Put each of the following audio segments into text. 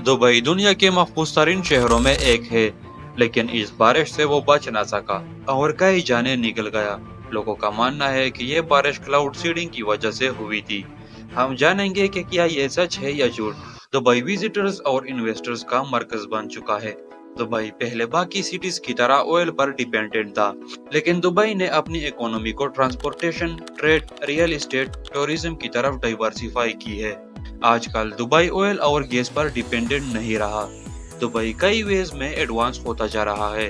Dubai दुनिया के महफूज तरीन शहरों में एक है, लेकिन इस बारिश से वो बच ना सका और कई जाने निकल गया। लोगों का मानना है कि ये बारिश क्लाउड सीडिंग की वजह से हुई थी। हम जानेंगे कि क्या ये सच है या झूठ। दुबई विजिटर्स और इन्वेस्टर्स का मरकज बन चुका है। दुबई पहले बाकी सिटीज की तरह ऑयल पर डिपेंडेंट था, लेकिन दुबई ने अपनी इकोनॉमी को transportation, trade, real estate, tourism की तरफ डाइवर्सिफाई की है। आजकल दुबई ऑयल और गैस पर डिपेंडेंट नहीं रहा। दुबई कई वेज में एडवांस होता जा रहा है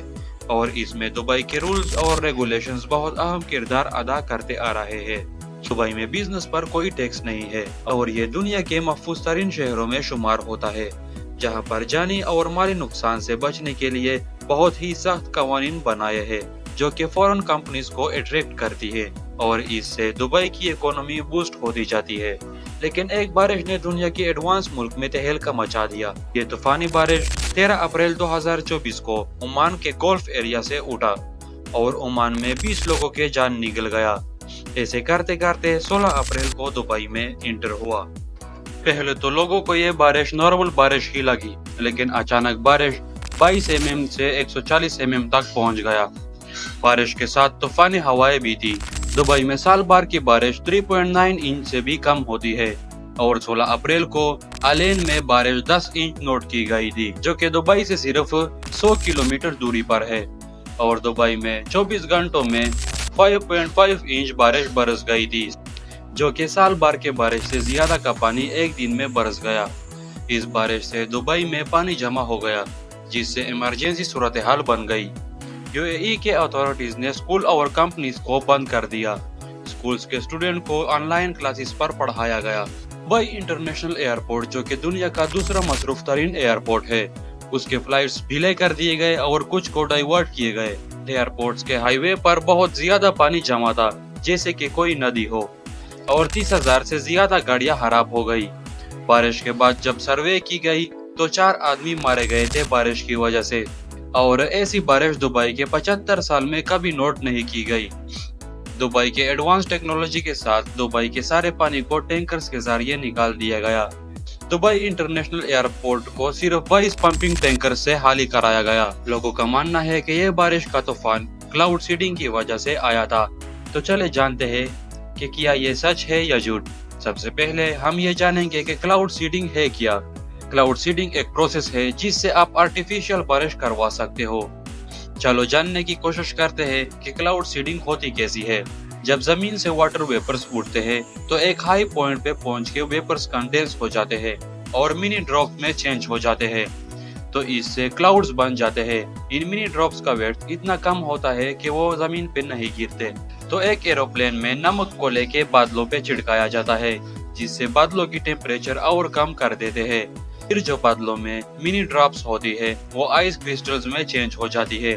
और इसमें दुबई के रूल्स और रेगुलेशंस बहुत अहम किरदार अदा करते आ रहे हैं। दुबई में बिजनेस पर कोई टैक्स नहीं है और ये दुनिया के महफूज तरीन शहरों में शुमार होता है, जहां पर जानी और माली नुकसान से बचने के लिए बहुत ही सख्त कवानीन बनाए हैं, जो कि फॉरेन कंपनीज को अट्रैक्ट करती है और इससे दुबई की इकोनॉमी बूस्ट होती जाती है। लेकिन एक बारिश ने दुनिया के एडवांस मुल्क में तहलका मचा दिया। ये तूफानी बारिश 13 अप्रैल 2024 को ओमान के गोल्फ एरिया से उठा और ओमान में 20 लोगों के जान निकल गया। ऐसे करते करते 16 अप्रैल को दुबई में इंटर हुआ। पहले तो लोगों को ये बारिश नॉर्मल बारिश ही लगी, लेकिन अचानक बारिश 22 mm से 140 mm तक पहुंच गया। बारिश के साथ तूफानी हवाएं भी थी। दुबई में साल भर की बारिश 3.9 इंच से भी कम होती है और 16 अप्रैल को आलेन में बारिश 10 इंच नोट की गई थी, जो कि दुबई से सिर्फ 100 किलोमीटर दूरी पर है। और दुबई में 24 घंटों में 5.5 इंच बारिश बरस गई थी, जो कि साल भर के बारिश से ज्यादा का पानी एक दिन में बरस गया। इस बारिश से दुबई में पानी जमा हो गया, जिससे इमरजेंसी सूरत हाल बन गई। यूएई के अथॉरिटीज ने स्कूल और कंपनीज को बंद कर दिया। स्कूल्स के स्टूडेंट को ऑनलाइन क्लासेस पर पढ़ाया गया। दुबई इंटरनेशनल एयरपोर्ट, जो कि दुनिया का दूसरा मसरूफ तरीन एयरपोर्ट है, उसके फ्लाइट्स ढीले कर दिए गए और कुछ को डाइवर्ट किए गए। एयरपोर्ट्स के हाईवे पर बहुत ज्यादा पानी जमा था, जैसे कि कोई नदी हो, और 30,000 से ज्यादा गाड़ियां खराब हो गई। बारिश के बाद जब सर्वे की गई तो 4 आदमी मारे गए थे बारिश की वजह से, और ऐसी बारिश दुबई के 75 साल में कभी नोट नहीं की गई। दुबई के एडवांस टेक्नोलॉजी के साथ दुबई के सारे पानी को टैंकर्स के जरिए निकाल दिया गया। दुबई इंटरनेशनल एयरपोर्ट को सिर्फ 22 पंपिंग टैंकर से खाली कराया गया। लोगों का मानना है कि यह बारिश का तूफान क्लाउड सीडिंग की वजह से आया था। तो चले जानते हैं कि क्या ये सच है या झूठ। सबसे पहले हम ये जानेंगे कि क्लाउड सीडिंग है क्या। क्लाउड सीडिंग एक प्रोसेस है जिससे आप आर्टिफिशियल बारिश करवा सकते हो। चलो जानने की कोशिश करते हैं कि क्लाउड सीडिंग होती कैसी है। जब जमीन से वाटर वेपर्स उड़ते हैं तो एक हाई पॉइंट पे पहुंच के वेपर्स कंडेंस हो जाते हैं और मिनी ड्रॉप में चेंज हो जाते हैं, तो इससे क्लाउड्स बन जाते हैं। इन मिनी ड्रॉप्स का वेट इतना कम होता है कि वो जमीन पे नहीं गिरते। तो एक एरोप्लेन में नमक को लेके बादलों पे छिड़काया जाता है, जिससे बादलों की टेम्परेचर और कम कर देते हैं। फिर जो बादलों में मिनी ड्रॉप्स होती है वो आइस क्रिस्टल्स में चेंज हो जाती है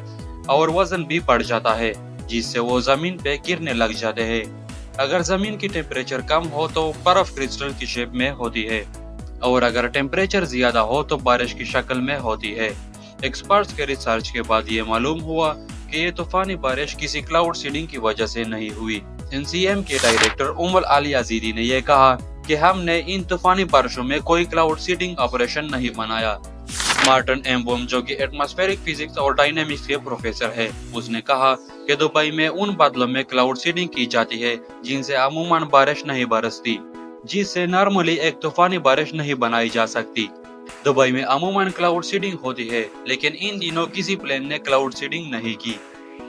और वजन भी बढ़ जाता है, जिससे वो जमीन पे गिरने लग जाते हैं। अगर जमीन की टेम्परेचर कम हो तो बर्फ क्रिस्टल की शेप में होती है, और अगर टेम्परेचर ज्यादा हो तो बारिश की शक्ल में होती है। एक्सपर्ट्स के रिसर्च के बाद ये मालूम हुआ कि ये तूफानी बारिश किसी क्लाउड सीडिंग की वजह से नहीं हुई। एनसीएम के डायरेक्टर उमर अली अजीदी ने यह कहा कि हमने इन तूफानी बारिशों में कोई क्लाउड सीडिंग ऑपरेशन नहीं बनाया। मार्टिन एम्बोम, जो कि एटमॉस्फेरिक फिजिक्स और डायनेमिक्स के प्रोफेसर है, उसने कहा कि दुबई में उन बादलों में क्लाउड सीडिंग की जाती है जिनसे अमूमन बारिश नहीं बरसती, जिससे नॉर्मली एक तूफानी बारिश नहीं बनाई जा सकती। दुबई में अमूमन क्लाउड सीडिंग होती है, लेकिन इन दिनों किसी प्लेन ने क्लाउड सीडिंग नहीं की।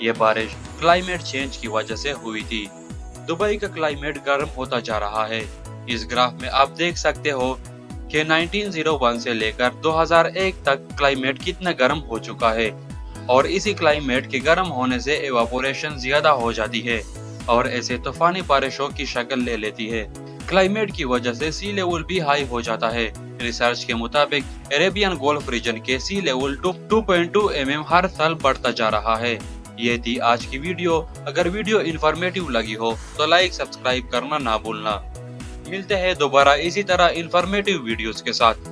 ये बारिश क्लाइमेट चेंज की वजह से हुई थी। दुबई का क्लाइमेट गर्म होता जा रहा है। इस ग्राफ में आप देख सकते हो कि 1901 से लेकर 2001 तक क्लाइमेट कितना गर्म हो चुका है, और इसी क्लाइमेट के गर्म होने से एवापोरेशन ज्यादा हो जाती है और ऐसे तूफानी बारिशों की शक्ल ले लेती है। क्लाइमेट की वजह से सी लेवल भी हाई हो जाता है। रिसर्च के मुताबिक अरेबियन गोल्फ रीजन के सी लेवल 2.2 mm हर साल बढ़ता जा रहा है। ये थी आज की वीडियो। अगर वीडियो इन्फॉर्मेटिव लगी हो तो लाइक सब्सक्राइब करना ना भूलना। मिलते हैं दोबारा इसी तरह इन्फॉर्मेटिव वीडियोस के साथ।